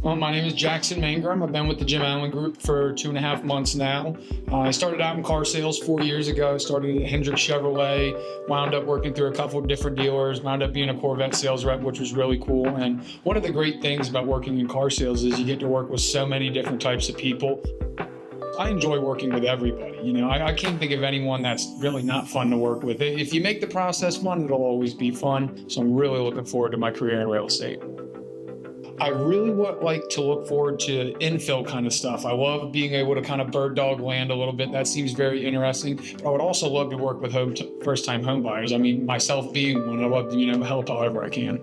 Well, my name is Jackson Mangrum. I've been with the Jim Allen Group for 2.5 months now. I started out in car sales 4 years ago. I started at Hendrick Chevrolet, wound up working through a couple of different dealers, wound up being a Corvette sales rep, which was really cool. And one of the great things about working in car sales is you get to work with so many different types of people. I enjoy working with everybody. I can't think of anyone that's really not fun to work with. If you make the process fun, it'll always be fun. So I'm really looking forward to my career in real estate. I really would like to look forward to infill kind of stuff. I love being able to kind of bird dog land a little bit. That seems very interesting. But I would also love to work with first-time home buyers. I mean, myself being one, I love to help however I can.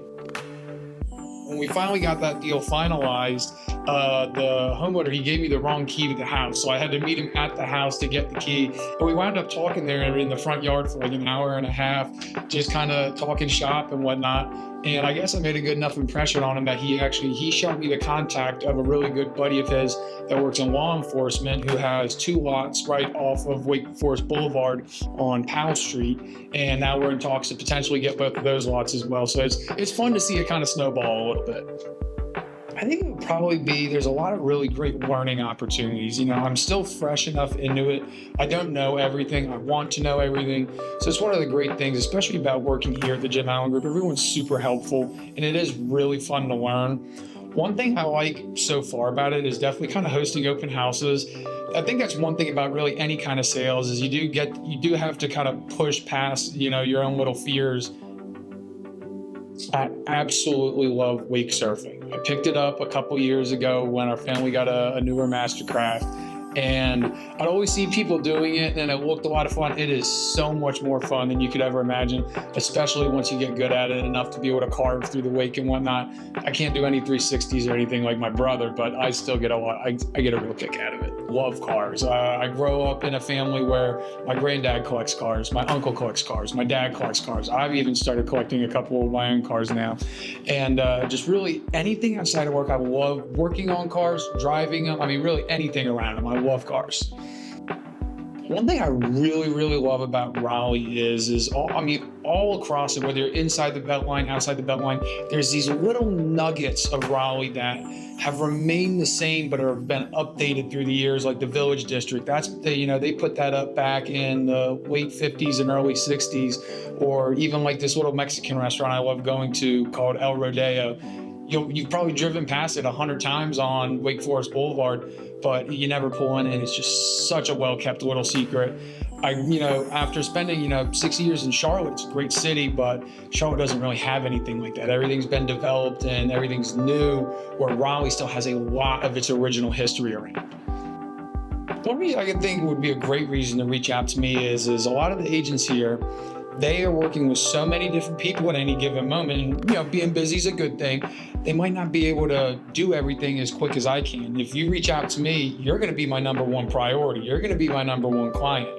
When we finally got that deal finalized, the homeowner, he gave me the wrong key to the house. So I had to meet him at the house to get the key. And we wound up talking there in the front yard for like an hour and a half, just kind of talking shop and whatnot. And I guess I made a good enough impression on him that he showed me the contact of a really good buddy of his that works in law enforcement who has 2 lots right off of Wake Forest Boulevard on Powell Street. And now we're in talks to potentially get both of those lots as well. So it's fun to see it kind of snowball a little bit. I think it would probably be, there's a lot of really great learning opportunities. I'm still fresh enough into it. I don't know everything. I want to know everything. So it's one of the great things, especially about working here at the Jim Allen Group. Everyone's super helpful, and it is really fun to learn. One thing I like so far about it is definitely kind of hosting open houses. I think that's one thing about really any kind of sales is you do have to kind of push past, your own little fears. I absolutely love wake surfing. I picked it up a couple years ago when our family got a newer Mastercraft. And I'd always see people doing it, and it looked a lot of fun. It is so much more fun than you could ever imagine, especially once you get good at it enough to be able to carve through the wake and whatnot. I can't do any 360s or anything like my brother, but I still get I get a real kick out of it. Love cars. I grow up in a family where my granddad collects cars, my uncle collects cars, my dad collects cars. I've even started collecting a couple of my own cars now. And just really anything outside of work, I love working on cars, driving them. I mean, really anything around them. I love cars. One thing I really, really love about Raleigh is all across it, whether you're inside the Beltline, outside the Beltline, there's these little nuggets of Raleigh that have remained the same but have been updated through the years, like the Village District. They put that up back in the late 50s and early 60s, or even like this little Mexican restaurant I love going to called El Rodeo. You've probably driven past it 100 times on Wake Forest Boulevard, but you never pull in, and it's just such a well-kept little secret. After spending, 6 years in Charlotte, it's a great city, but Charlotte doesn't really have anything like that. Everything's been developed and everything's new, where Raleigh still has a lot of its original history around. One reason I can think would be a great reason to reach out to me is a lot of the agents here, they are working with so many different people at any given moment. And, being busy is a good thing. They might not be able to do everything as quick as I can. If you reach out to me, you're going to be my number one priority. You're going to be my number one client.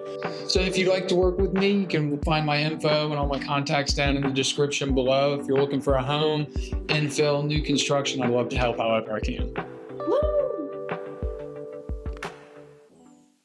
So if you'd like to work with me, you can find my info and all my contacts down in the description below. If you're looking for a home, infill, new construction, I'd love to help however I can.